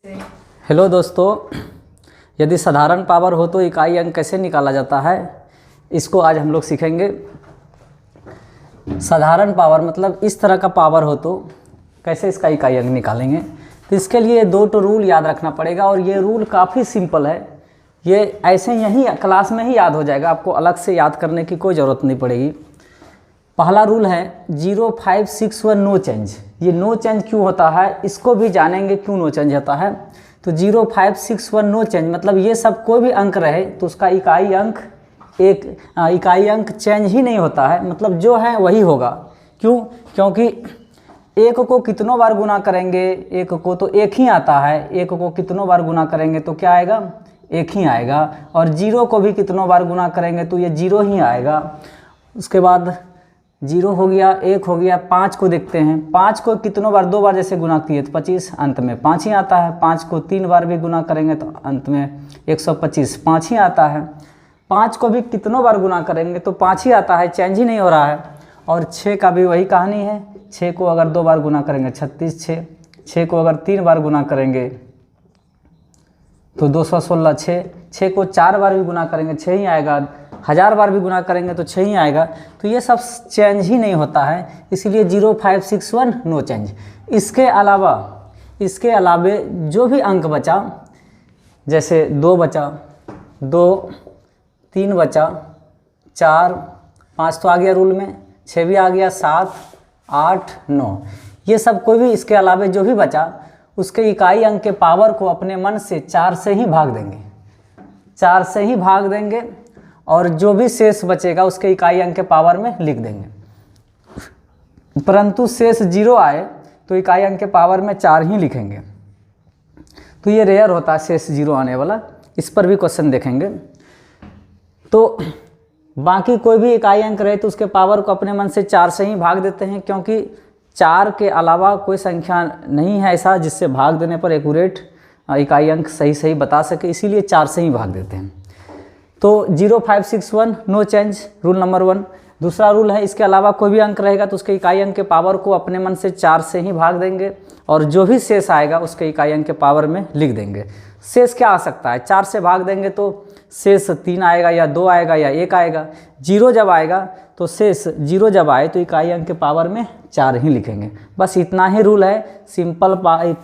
Hello दोस्तों, यदि साधारण पावर हो तो इकाई अंक कैसे निकाला जाता है, इसको आज हम लोग सीखेंगे। साधारण पावर मतलब इस तरह का पावर हो तो कैसे इसका इकाई अंक निकालेंगे। तो इसके लिए दो रूल याद रखना पड़ेगा और ये रूल काफ़ी सिंपल है। ये ऐसे यहीं क्लास में ही याद हो जाएगा, आपको अलग से याद करने की कोई ज़रूरत नहीं पड़ेगी। पहला रूल है 0561 नो चेंज। ये नो चेंज क्यों होता है इसको भी जानेंगे, क्यों नो चेंज होता है। तो 0561 नो चेंज मतलब ये सब कोई भी अंक रहे तो उसका इकाई अंक चेंज ही नहीं होता है, मतलब जो है वही होगा। क्यों? क्योंकि एक को कितनों बार गुना करेंगे, एक को तो एक ही आता है, एक को कितनों बार गुना करेंगे तो क्या आएगा, एक ही आएगा। और जीरो को भी कितनों बार गुना करेंगे तो ये जीरो ही आएगा। उसके बाद जीरो हो गया, एक हो गया। 5 को देखते हैं, 5 को कितनों बार, 2 बार जैसे गुना किए तो 25, अंत में 5 ही आता है। 5 को 3 बार भी गुना करेंगे तो अंत में 125, 5 ही आता है। 5 को भी कितनों बार गुना करेंगे तो 5 ही आता है, चेंज ही नहीं हो रहा है। और 6 का भी वही कहानी है। 6 को अगर 2 बार गुना करेंगे 36, 6 को अगर 3 बार गुना करेंगे तो 216, 6 को 4 बार भी गुना करेंगे 6 ही आएगा, 1000 बार भी गुना करेंगे तो 6 ही आएगा। तो ये सब चेंज ही नहीं होता है, इसलिए 0561 नो चेंज। इसके अलावे जो भी अंक बचा, जैसे 2 बचा, 2, 3 बचा, 4, 5 तो आ गया रूल में, 6 भी आ गया, 7, 8, 9, ये सब कोई भी इसके अलावे जो भी बचा उसके इकाई अंक के पावर को अपने मन से 4 से ही भाग देंगे, 4 से ही भाग देंगे और जो भी शेष बचेगा उसके इकाई अंक के पावर में लिख देंगे। परंतु शेष 0 आए तो इकाई अंक के पावर में 4 ही लिखेंगे। तो ये रेयर होता है शेष 0 आने वाला, इस पर भी क्वेश्चन देखेंगे। तो बाकी कोई भी इकाई अंक रहे तो उसके पावर को अपने मन से 4 से ही भाग देते हैं, क्योंकि 4 के अलावा कोई संख्या नहीं है ऐसा जिससे भाग देने पर एक्यूरेट इकाई अंक सही बता सके, इसीलिए 4 से ही भाग देते हैं। तो 0561 नो चेंज रूल नंबर 1। दूसरा रूल है इसके अलावा कोई भी अंक रहेगा तो उसके इकाई अंक के पावर को अपने मन से 4 से ही भाग देंगे और जो भी शेष आएगा उसके इकाई अंक के पावर में लिख देंगे। शेष क्या आ सकता है, 4 से भाग देंगे तो शेष 3 आएगा या 2 आएगा या 1 आएगा। 0 जब आएगा तो शेष 0 जब आए तो इकाई अंक के पावर में 4 ही लिखेंगे। बस इतना ही रूल है, सिंपल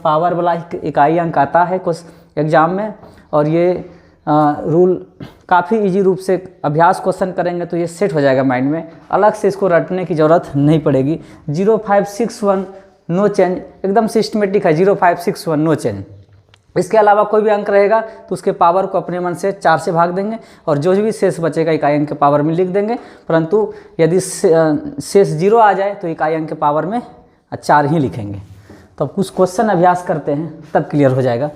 पावर वाला इकाई अंक आता है कुछ एग्जाम में। और ये रूल काफ़ी इजी रूप से अभ्यास क्वेश्चन करेंगे तो ये सेट हो जाएगा माइंड में, अलग से इसको रटने की ज़रूरत नहीं पड़ेगी। 0561 नो चेंज एकदम सिस्टमेटिक है, 0561 नो चेंज। इसके अलावा कोई भी अंक रहेगा तो उसके पावर को अपने मन से 4 से भाग देंगे और जो भी शेष बचेगा इकाई अंक के पावर में लिख देंगे। परंतु यदि शेष 0 आ जाए तो इकाई अंक के पावर में 4 ही लिखेंगे। तो अब कुछ क्वेश्चन अभ्यास करते हैं, तब क्लियर हो जाएगा,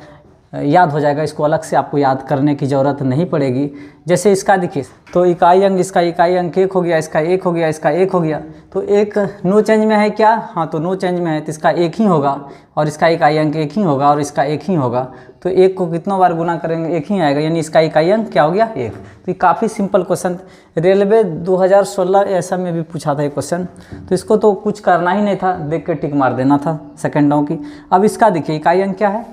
याद हो जाएगा। इसको अलग से आपको याद करने की ज़रूरत नहीं पड़ेगी। जैसे इसका देखिए, तो इकाई अंक, इसका इकाई अंक 1 हो गया, इसका 1 हो गया, इसका 1 हो गया। तो 1 नो चेंज में है क्या? हाँ, तो नो चेंज में है तो इसका 1 ही होगा और इसका इकाई अंक 1 ही होगा और इसका 1 ही होगा। तो 1 को कितनों बार गुना करेंगे, 1 ही आएगा, यानी इसका इकाई अंक क्या हो गया, 1। तो ये काफ़ी सिंपल क्वेश्चन, रेलवे 2016 ऐसा में भी पूछा था ये क्वेश्चन। तो इसको तो कुछ करना ही नहीं था, देख के टिक मार देना था सेकेंडों की। अब इसका देखिए इकाई अंक क्या है,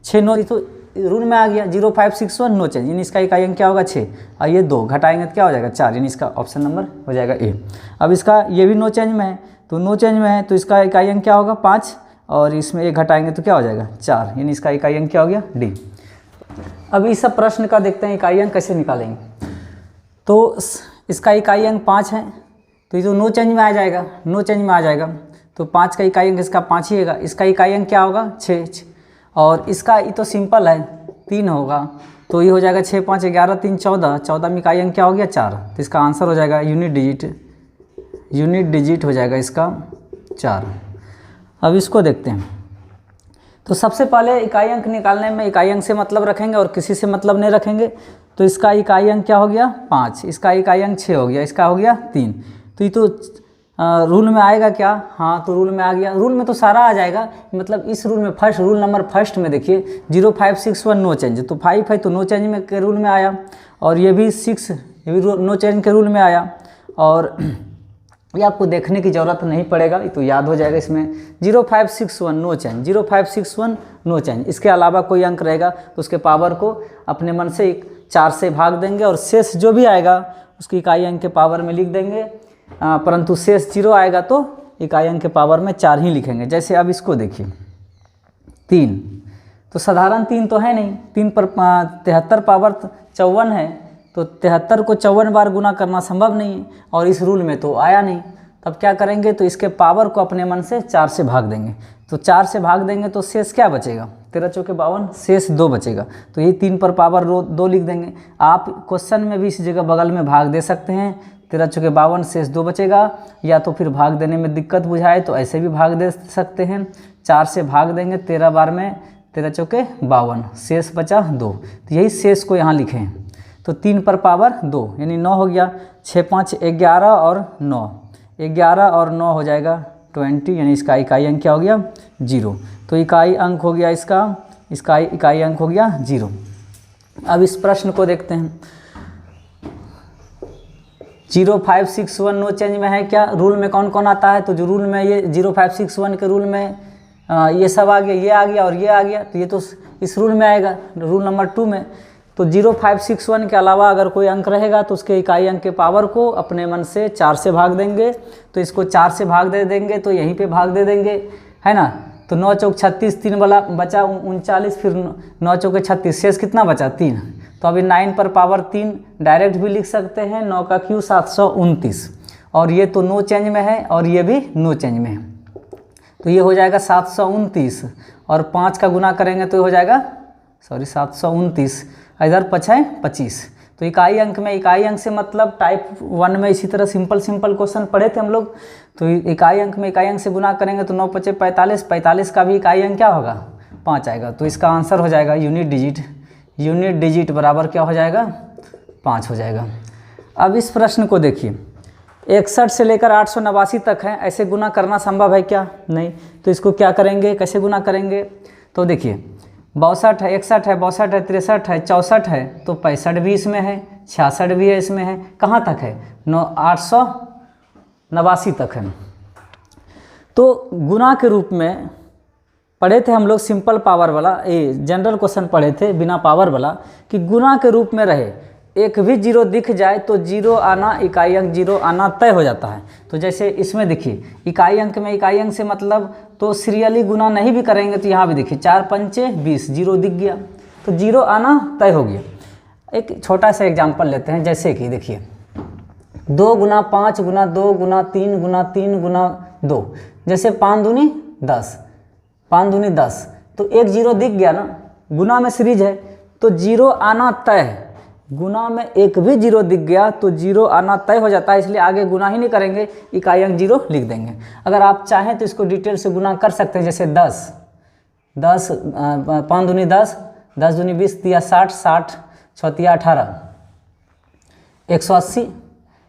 6 नो, तो रूल में आ गया 0561 नो चेंज, यानी इसका इकाई अंक क्या होगा, 6। और ये 2 घटाएंगे तो क्या हो जाएगा, 4, यानी इसका ऑप्शन नंबर हो जाएगा ए। अब इसका ये भी नो चेंज में है, तो नो चेंज में है तो इसका इकाई अंक क्या होगा, 5, और इसमें 1 घटाएंगे तो क्या हो जाएगा, 4, यानी इसका इकाई अंक क्या हो गया, डी। अब इस सब प्रश्न का देखते हैं इकाई अंक कैसे निकालेंगे। तो इसका इकाई अंक 5 है तो ये तो नो चेंज में आ जाएगा, नो चेंज में आ जाएगा। तो 5 का इकाई अंक इसका 5 ही होगा। इसका इकाई अंक क्या होगा, 6, और इसका ये तो सिंपल है, 3 होगा। तो ये हो जाएगा 6, 5, 11, 3, 14, 14 में इकाई अंक क्या हो गया, 4। तो इसका आंसर हो जाएगा यूनिट डिजिट हो जाएगा इसका 4। अब इसको देखते हैं। तो सबसे पहले इकाई अंक निकालने में इकाई अंक से मतलब रखेंगे और किसी से मतलब नहीं रखेंगे। तो इसका इकाई अंक क्या हो गया, 5, इसका इकाई अंक 6 हो गया, इसका हो गया 3। तो ये तो रूल में आएगा क्या, हाँ तो रूल में आ गया। रूल में तो सारा आ जाएगा, मतलब इस रूल में फर्स्ट, रूल नंबर फर्स्ट में देखिए 0561 नो चेंज, तो 5 है तो नो चेंज में के रूल में आया, और ये भी 6, ये भी नो चेंज के रूल में आया। और ये आपको देखने की ज़रूरत नहीं पड़ेगा, ये तो याद हो जाएगा। इसमें 0561 नो चेंज, 0561 नो चेंज। इसके अलावा कोई अंक रहेगा तो उसके पावर को अपने मन से 4 से भाग देंगे और शेष जो भी आएगा उसकी इकाई अंक के पावर में लिख देंगे, परंतु शेष 0 आएगा तो इकाई अंक के पावर में 4 ही लिखेंगे। जैसे अब इसको देखिए 3, तो साधारण 3 तो है नहीं, 3 पर 73 पावर 54 है, तो 73 को 54 बार गुना करना संभव नहीं है और इस रूल में तो आया नहीं। तब क्या करेंगे, तो इसके पावर को अपने मन से 4 से भाग देंगे। तो 4 से भाग देंगे तो शेष क्या बचेगा, 13 चौके 52, शेष 2 बचेगा। तो ये 3 पर पावर 2 लिख देंगे। आप क्वेश्चन में भी इस जगह बगल में भाग दे सकते हैं, 13 चौके 52 शेष 2 बचेगा, या तो फिर भाग देने में दिक्कत बुझाए तो ऐसे भी भाग दे सकते हैं। 4 से भाग देंगे 13 बार में, 13 चौके 52, शेष बचा 2। तो यही शेष को यहाँ लिखें। तो 3 पर पावर 2 यानी 9 हो गया, 6 5 11 और 9, 11 और 9 हो जाएगा 20, यानी इसका इकाई अंक क्या हो गया 0। तो इकाई अंक हो गया इसका इकाई अंक हो गया 0। अब इस प्रश्न को देखते हैं। 0561 नो चेंज में है क्या, रूल में कौन कौन आता है, तो जो रूल में ये 0561 के रूल में ये सब आ गया, ये आ गया और ये आ गया, तो ये तो इस रूल में आएगा, रूल नंबर 2 में। तो 0561 के अलावा अगर कोई अंक रहेगा तो उसके इकाई अंक के पावर को अपने मन से 4 से भाग देंगे। तो इसको 4 से भाग दे देंगे तो यहीं पे भाग दे देंगे, है ना। तो 9 चौक 36, 3 वाला बचा 39, फिर 9 चौके 36, शेष कितना बचा 3। तो अभी 9 पर पावर 3 डायरेक्ट भी लिख सकते हैं, 9 का क्यू 729, और ये तो नो चेंज में है और ये भी नो चेंज में है। तो ये हो जाएगा 729 और 5 का गुना करेंगे तो ये हो जाएगा 729, इधर पछाए 25। तो इकाई अंक में, इकाई अंक से मतलब टाइप 1 में इसी तरह सिंपल क्वेश्चन पढ़े थे हम लोग। तो इकाई अंक में इकाई अंक से गुना करेंगे तो 9 पचे 45, 45 का भी इकाई अंक क्या होगा 5 आएगा। तो इसका आंसर हो जाएगा यूनिट डिजिट बराबर क्या हो जाएगा 5 हो जाएगा। अब इस प्रश्न को देखिए, 61 से लेकर 889 तक है, ऐसे गुना करना संभव है क्या, नहीं। तो इसको क्या करेंगे, कैसे गुना करेंगे, तो देखिए 62 है, 61 है, 62 है, 63 है, 64 है, तो 65 भी इसमें है, 66 भी है इसमें है, कहाँ तक है 889 तक है। तो गुना के रूप में पढ़े थे हम लोग सिंपल पावर वाला, ये जनरल क्वेश्चन पढ़े थे बिना पावर वाला, कि गुना के रूप में रहे एक भी 0 दिख जाए तो 0 आना, इकाई अंक 0 आना तय हो जाता है। तो जैसे इसमें देखिए इकाई अंक में इकाई अंक से मतलब तो सीरियली गुना नहीं भी करेंगे, तो यहाँ भी देखिए 4 पंचे 20, 0 दिख गया तो 0 आना तय हो गया। एक छोटा सा एग्जांपल लेते हैं, जैसे कि देखिए 2 गुना 5 गुना 2 गुना 3 गुना 3 गुना 2, जैसे 5 दूनी 10, 5 दूनी 10, तो एक 0 दिख गया ना, गुना में सीरीज है तो 0 आना तय है। गुना में एक भी 0 दिख गया तो 0 आना तय हो जाता है, इसलिए आगे गुना ही नहीं करेंगे, इकाई अंक 0 लिख देंगे। अगर आप चाहें तो इसको डिटेल से गुना कर सकते हैं, जैसे 10 5 दूनी 10, 10 दूनी 20 दिया 60, 60 छतिया 18, 180,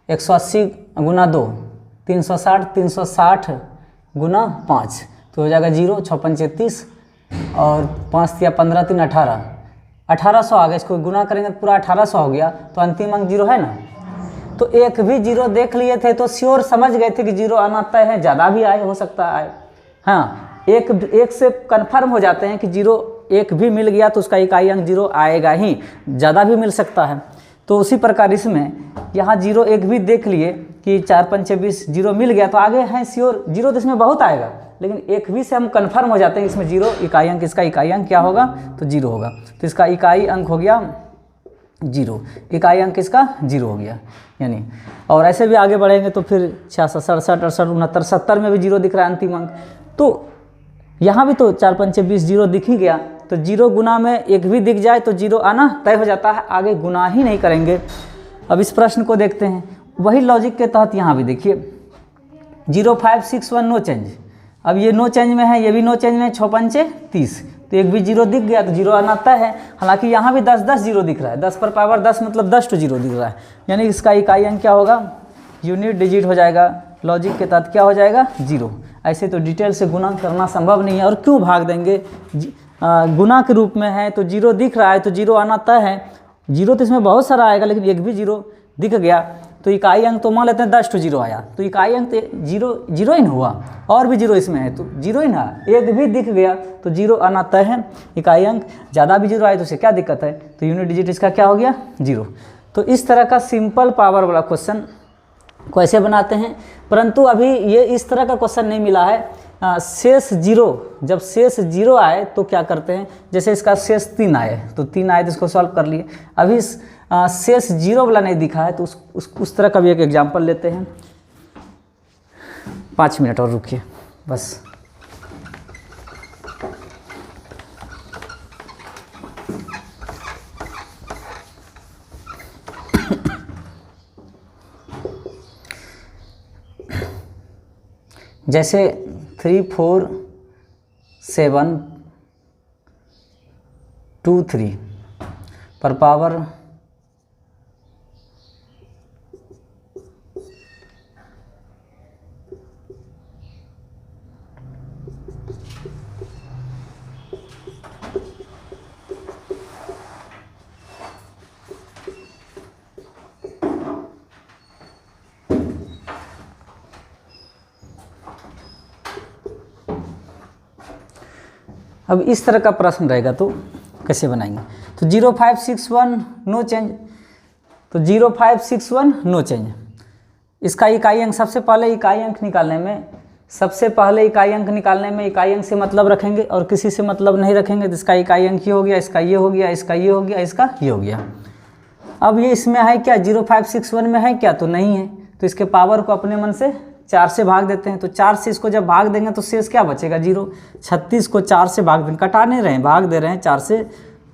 180 गुना 2 360, 360 गुना 5, तो हो जाएगा 0, 6 पंचे 30 और 5 दिया 15 3 18, 1800 आ गया। इसको गुना करेंगे तो पूरा 1800 हो गया, तो अंतिम अंक 0 है ना। तो एक भी 0 देख लिए थे तो श्योर समझ गए थे कि 0 आना तय है, ज़्यादा भी आए हो सकता है। हाँ, एक से कन्फर्म हो जाते हैं कि 0 एक भी मिल गया तो उसका इकाई अंक 0 आएगा ही, ज़्यादा भी मिल सकता है। तो उसी प्रकार इसमें यहाँ 0 एक भी देख लिए कि 4 पंचे 20, 0 मिल गया तो आगे हैं श्योर 0 तो इसमें बहुत आएगा, लेकिन एक भी से हम कंफर्म हो जाते हैं इसमें 0 इकाई अंक, इसका इकाई अंक क्या होगा तो 0 होगा। तो इसका इकाई अंक हो गया 0, इकाई अंक इसका 0 हो गया यानी। और ऐसे भी आगे बढ़ेंगे तो फिर 66, 67, 68, 69, 70 में भी 0 दिख रहा है अंतिम अंक। तो यहाँ भी तो 4 पंचे 20, 0 दिख ही गया, तो 0 गुना में एक भी दिख जाए तो 0 आना तय हो जाता है, आगे गुना ही नहीं करेंगे। अब इस प्रश्न को देखते हैं, वही लॉजिक के तहत यहाँ भी देखिए 0561 नो चेंज। अब ये नो चेंज में है, ये भी नो चेंज में, 6 पंचे 30, तो एक भी 0 दिख गया तो 0 आना तय है। हालांकि यहाँ भी 10 0 दिख रहा है, 10 पर पावर 10 मतलब 10 to 0 दिख रहा है, यानी इसका इकाई अंक क्या होगा यूनिट डिजिट हो जाएगा। लॉजिक के तहत क्या हो जाएगा 0। ऐसे तो डिटेल से गुना करना संभव नहीं है, और क्यों भाग देंगे, गुना के रूप में है तो 0 दिख रहा है तो 0 आना तय है। 0 तो इसमें बहुत सारा आएगा, लेकिन एक भी 0 दिख गया तो इकाई अंक तो मान लेते हैं 10 to 0 आया, तो इकाई अंक तो जीरो ही ना हुआ, और भी जीरो इसमें है तो जीरो ही ना, एक भी दिख गया तो जीरो आना तय है। इकाई अंक ज़्यादा भी जीरो आए तो उसे क्या दिक्कत है, तो यूनिट डिजिट इसका क्या हो गया, जीरो। तो इस तरह का सिंपल पावर वाला क्वेश्चन को ऐसे बनाते हैं, परंतु अभी ये इस तरह का क्वेश्चन नहीं मिला है। शेष जीरो, जब शेष जीरो आए तो क्या करते हैं, जैसे इसका शेष 3 आए तो 3 आए तो इसको सॉल्व कर लिए। अभी शेष जीरो वाला नहीं दिखा है तो उस तरह का भी एक एग्जाम्पल लेते हैं। 5 मिनट और रुकिए बस। जैसे 3 4 7 2 3 पर पावर अब इस तरह का प्रश्न रहेगा तो कैसे बनाएंगे। तो 0561 नो चेंज, तो 0561 नो चेंज। इसका इकाई अंक सबसे पहले इकाई अंक निकालने में इकाई अंक से मतलब रखेंगे और किसी से मतलब नहीं रखेंगे। तो इसका इकाई अंक ये हो गया, इसका ये हो गया, इसका ये हो गया, इसका ये हो गया। अब ये इसमें है क्या, 0561 में है क्या, तो नहीं है, तो इसके पावर को अपने मन से 4 से भाग देते हैं। तो 4 से इसको जब भाग देंगे तो शेष क्या बचेगा, 0। 36 को 4 से भाग देंगे, कटा नहीं रहे हैं, भाग दे रहे हैं 4 से,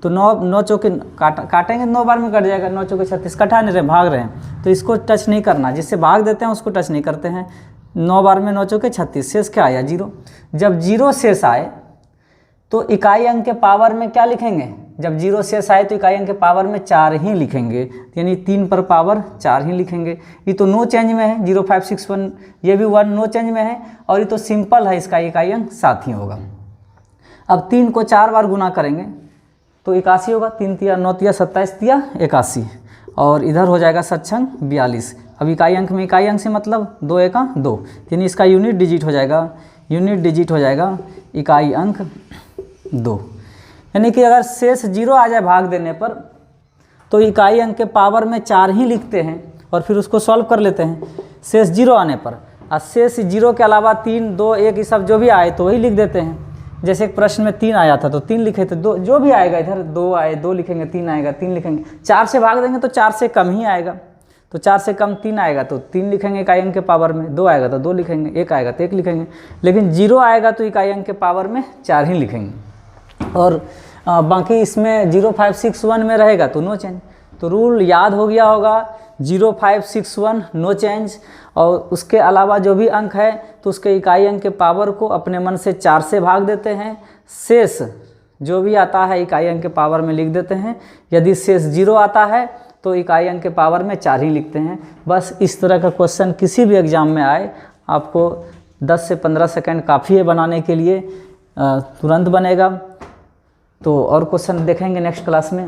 तो 9 चौके काटेंगे 9 बार में कट जाएगा, 9 चौके 36, कटा नहीं रहे, भाग रहे हैं, तो इसको टच नहीं करना, जिससे भाग देते हैं उसको टच नहीं करते हैं। 9 बार में 9 चौके 36, शेष क्या आया, 0। जब 0 शेष आए तो इकाई अंक के पावर में क्या लिखेंगे, जब 0 शेष आए तो इकाई अंक के पावर में 4 ही लिखेंगे, यानी 3 पर पावर 4 ही लिखेंगे। ये तो नो चेंज में है 0561, ये भी 1 नो चेंज में है, और ये तो सिंपल है, इसका इकाई अंक 7 ही होगा। अब 3 को 4 बार गुना करेंगे तो 81 होगा, 3 तिया 9 तिया 27 तिया 81, और इधर हो जाएगा 7 42। अब इकाई अंक में इकाई अंक से मतलब 2 1 2, यानी इसका यूनिट डिजिट हो जाएगा इकाई अंक 2। यानी कि अगर शेष 0 आ जाए भाग देने पर तो इकाई अंक के पावर में 4 ही लिखते हैं और फिर उसको सॉल्व कर लेते हैं शेष 0 आने पर। और शेष 0 के अलावा 3 2 1 ये सब जो भी आए तो वही लिख देते हैं। जैसे एक प्रश्न में 3 आया था तो 3 लिखे थे, 2 जो भी आएगा, इधर 2 आए 2 लिखेंगे, 3 आएगा 3 लिखेंगे। 4 से भाग देंगे तो 4 से कम ही आएगा, तो 4 से कम 3 आएगा तो 3 लिखेंगे इकाई अंक के पावर में, 2 आएगा तो 2 लिखेंगे, 1 आएगा तो 1 लिखेंगे। लेकिन 0 आएगा तो इकाई अंक के पावर में 4 ही लिखेंगे। और बाकी इसमें 0561 में रहेगा तो नो चेंज। तो रूल याद हो गया होगा, 0561 नो चेंज, और उसके अलावा जो भी अंक है तो उसके इकाई अंक के पावर को अपने मन से 4 से भाग देते हैं, शेष जो भी आता है इकाई अंक के पावर में लिख देते हैं। यदि शेष 0 आता है तो इकाई अंक के पावर में 4 ही लिखते हैं। बस इस तरह का क्वेश्चन किसी भी एग्ज़ाम में आए, आपको 10 से 15 सेकंड काफ़ी है बनाने के लिए, तुरंत बनेगा। तो और क्वेश्चन देखेंगे नेक्स्ट क्लास में।